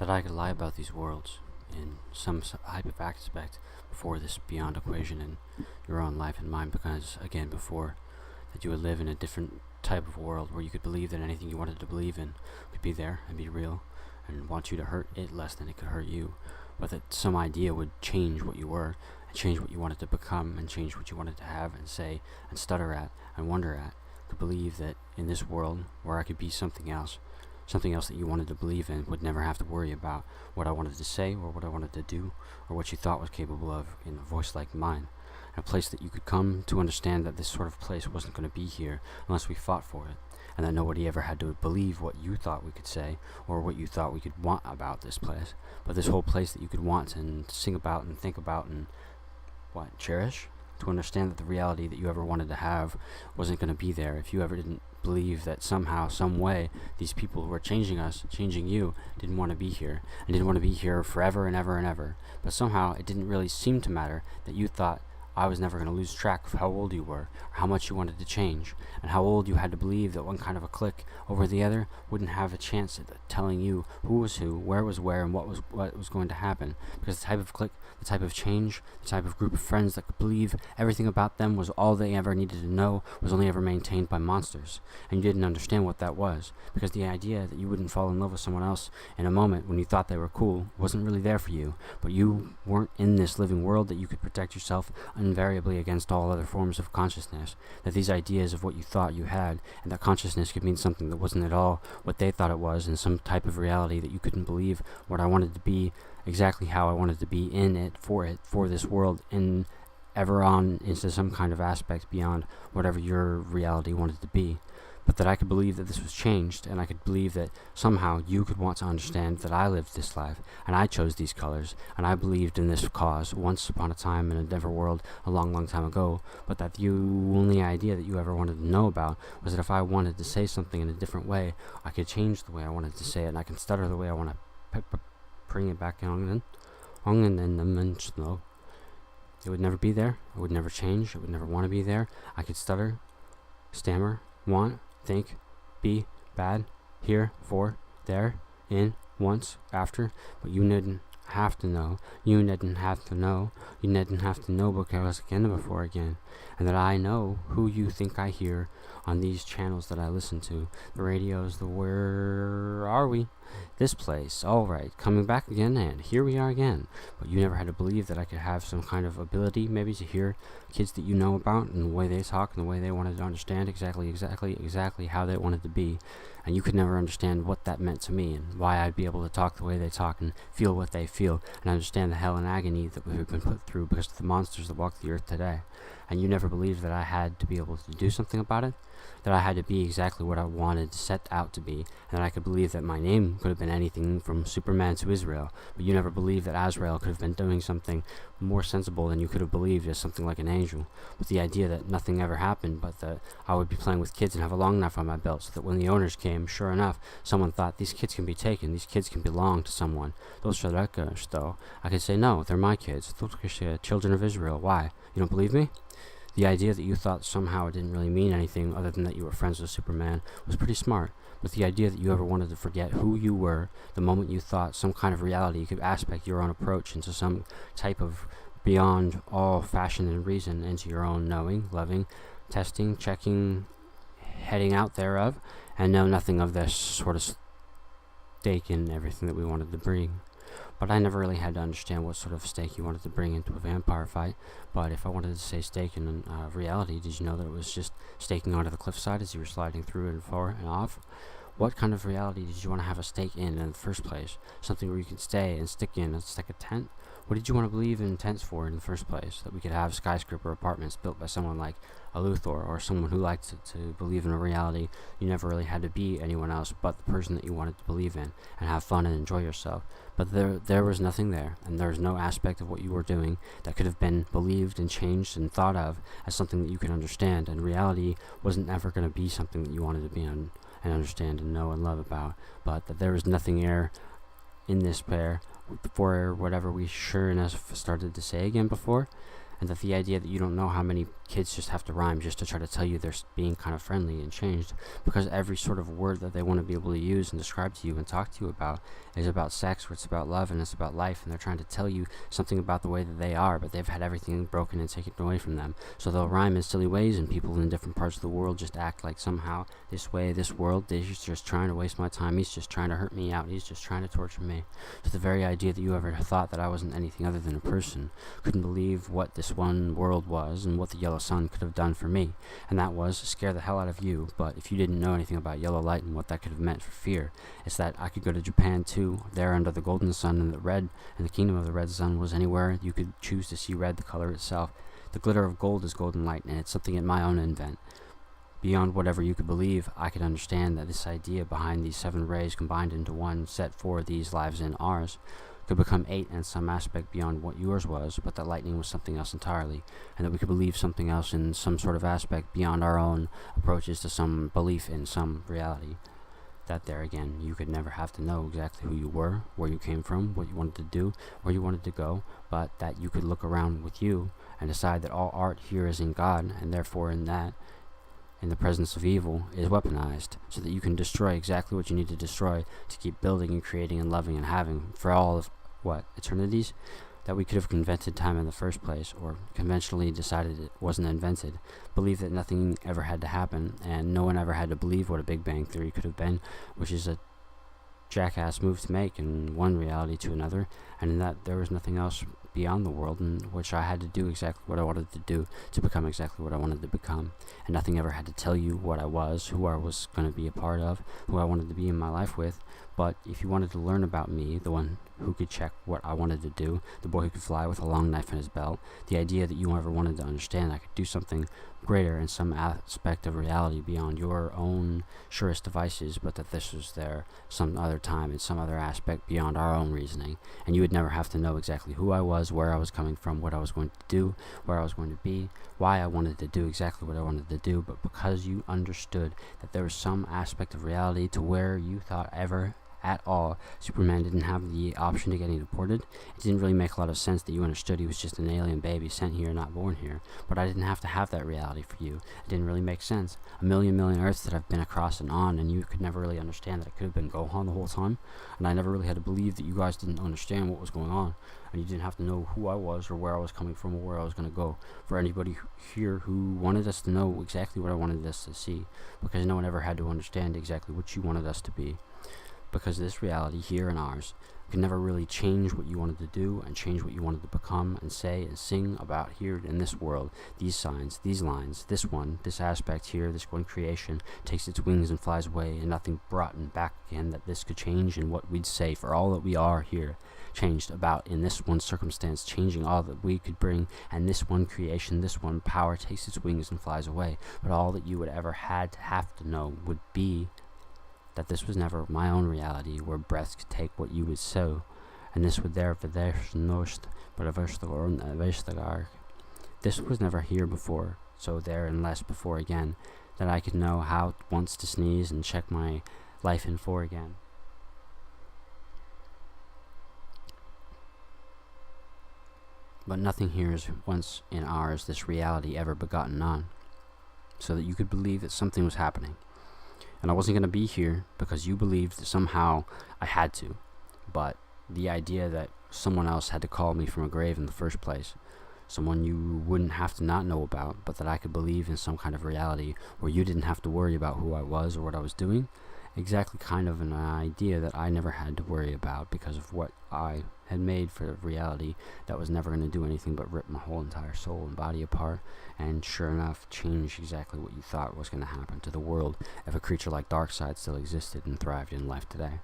that I could lie about these worlds in some type of aspect before this beyond equation in your own life and mine, because again before that you would live in a different type of world where you could believe that anything you wanted to believe in could be there and be real and want you to hurt it less than it could hurt you, but that some idea would change what you were and change what you wanted to become and change what you wanted to have and say and stutter at and wonder at, to believe that in this world where I could be something else that you wanted to believe in, would never have to worry about what I wanted to say or what I wanted to do or what you thought was capable of in a voice like mine. A place that you could come to understand that this sort of place wasn't going to be here unless we fought for it, and that nobody ever had to believe what you thought we could say or what you thought we could want about this place, but this whole place that you could want and sing about and think about and cherish, to understand that the reality that you ever wanted to have wasn't going to be there if you ever didn't believe that somehow, some way, these people who were changing us, changing you, didn't want to be here, and didn't want to be here forever and ever and ever. But somehow it didn't really seem to matter that you thought I was never going to lose track of how old you were, or how much you wanted to change, and how old you had to believe that one kind of a clique over the other wouldn't have a chance at telling you who was who, where was where, and what was going to happen. Because the type of clique, the type of change, the type of group of friends that could believe everything about them was all they ever needed to know was only ever maintained by monsters. And you didn't understand what that was, because the idea that you wouldn't fall in love with someone else in a moment when you thought they were cool wasn't really there for you. But you weren't in this living world that you could protect yourself invariably against all other forms of consciousness, that these ideas of what you thought you had, and that consciousness could mean something that wasn't at all what they thought it was, in some type of reality that you couldn't believe what I wanted to be, exactly how I wanted to be in it, for this world, and ever on into some kind of aspect beyond whatever your reality wanted to be. But that I could believe that this was changed, and I could believe that somehow you could want to understand that I lived this life, and I chose these colors, and I believed in this cause once upon a time in a different world a long, long time ago, but that the only idea that you ever wanted to know about was that if I wanted to say something in a different way, I could change the way I wanted to say it, and I can stutter the way I want to bring it back on and then slow. It would never be there, it would never change, it would never want to be there. I could stutter, stammer, want, think, be, bad, here, for, there, in, once, after, but you didn't have to know. You didn't have to know. You didn't have to know because again and before again. And that I know who you think I hear on these channels that I listen to. The radios, the where are we? This place, alright, coming back again, and here we are again. But you never had to believe that I could have some kind of ability maybe to hear kids that you know about and the way they talk and the way they wanted to understand exactly how they wanted to be. And you could never understand what that meant to me and why I'd be able to talk the way they talk and feel what they feel and understand the hell and agony that we've been put through because of the monsters that walk the earth today. And you never believed that I had to be able to do something about it, that I had to be exactly what I wanted to set out to be, and that I could believe that my name could have been anything from Superman to Israel, but you never believed that Azrael could have been doing something more sensible than you could have believed as something like an angel, with the idea that nothing ever happened, but that I would be playing with kids and have a long knife on my belt, so that when the owners came, sure enough, someone thought, these kids can be taken, these kids can belong to someone. Those Shadrekas, though, I could say, no, they're my kids, those are children of Israel. Why? You don't believe me? The idea that you thought somehow it didn't really mean anything other than that you were friends with Superman was pretty smart. But the idea that you ever wanted to forget who you were the moment you thought some kind of reality could aspect your own approach into some type of beyond all fashion and reason into your own knowing, loving, testing, checking, heading out thereof, and know nothing of this sort of stake in everything that we wanted to bring. But I never really had to understand what sort of stake you wanted to bring into a vampire fight. But if I wanted to say stake in reality, did you know that it was just staking onto the cliffside as you were sliding through and far and off? What kind of reality did you want to have a stake in the first place? Something where you could stay and stick in. It's like a tent? What did you want to believe in tents for in the first place? That we could have skyscraper apartments built by someone like a Luthor, or someone who liked to believe in a reality you never really had to be anyone else but the person that you wanted to believe in and have fun and enjoy yourself. But there was nothing there, and there was no aspect of what you were doing that could have been believed and changed and thought of as something that you could understand, and reality wasn't ever going to be something that you wanted to be and understand and know and love about, but that there was nothing there in this pair for whatever we sure enough started to say again before, and that the idea that you don't know how many kids just have to rhyme just to try to tell you they're being kind of friendly and changed, because every sort of word that they want to be able to use and describe to you and talk to you about is about sex, or it's about love, and it's about life, and they're trying to tell you something about the way that they are, but they've had everything broken and taken away from them. So they'll rhyme in silly ways, and people in different parts of the world just act like somehow this way, this world, he's just trying to waste my time, he's just trying to hurt me out, he's just trying to torture me. So the very idea that you ever thought that I wasn't anything other than a person, couldn't believe what this one world was and what the yellow sun could have done for me, and that was scare the hell out of you. But if you didn't know anything about yellow light and what that could have meant for fear, it's that I could go to Japan too, there under the golden sun, and the kingdom of the red sun was anywhere you could choose to see red, the color itself. The glitter of gold is golden light, and it's something in my own invent. Beyond whatever you could believe, I could understand that this idea behind these 7 rays combined into one set for these lives in ours could become 8 in some aspect beyond what yours was, but that lightning was something else entirely, and that we could believe something else in some sort of aspect beyond our own approaches to some belief in some reality. That there again, you could never have to know exactly who you were, where you came from, what you wanted to do, where you wanted to go, but that you could look around with you and decide that all art here is in God, and therefore in the presence of evil, is weaponized, so that you can destroy exactly what you need to destroy to keep building and creating and loving and having for all of, eternities? That we could have invented time in the first place, or conventionally decided it wasn't invented, believe that nothing ever had to happen, and no one ever had to believe what a Big Bang Theory could have been, which is a jackass move to make in one reality to another, and in that there was nothing else beyond the world in which I had to do exactly what I wanted to do to become exactly what I wanted to become, and nothing ever had to tell you what I was, who I was going to be a part of, who I wanted to be in my life with. But if you wanted to learn about me, the one who could check what I wanted to do, the boy who could fly with a long knife in his belt, the idea that you ever wanted to understand I could do something greater in some aspect of reality beyond your own surest devices, but that this was there some other time in some other aspect beyond our own reasoning, and you would never have to know exactly who I was, where I was coming from, what I was going to do, where I was going to be, why I wanted to do exactly what I wanted to do, but because you understood that there was some aspect of reality to where you thought ever at all Superman didn't have the option to getting deported. It didn't really make a lot of sense that you understood he was just an alien baby sent here, not born here, but I didn't have to have that reality for you. It didn't really make sense. A million Earths that I've been across and on, and you could never really understand that it could have been Gohan the whole time, and I never really had to believe that you guys didn't understand what was going on, and you didn't have to know who I was or where I was coming from or where I was going to go. For anybody here who wanted us to know exactly what I wanted us to see, because no one ever had to understand exactly what you wanted us to be. Because this reality here in ours could never really change what you wanted to do and change what you wanted to become and say and sing about here in this world. These signs, these lines, this aspect here, this one creation takes its wings and flies away, and nothing brought and back again that this could change in what we'd say for all that we are here changed about in this one circumstance, changing all that we could bring, and this one creation, this one power takes its wings and flies away. But all that you would ever had to have to know would be that this was never my own reality, where breaths could take what you would sow, and this would there nost, but this was never here before, so there and less before again, that I could know how once to sneeze and check my life in for again. But nothing here is once in ours this reality ever begotten on, so that you could believe that something was happening. And I wasn't going to be here because you believed that somehow I had to. But the idea that someone else had to call me from a grave in the first place, someone you wouldn't have to not know about, but that I could believe in some kind of reality where you didn't have to worry about who I was or what I was doing, exactly kind of an idea that I never had to worry about because of what I had made for reality that was never going to do anything but rip my whole entire soul and body apart, and sure enough change exactly what you thought was going to happen to the world if a creature like Darkseid still existed and thrived in life today.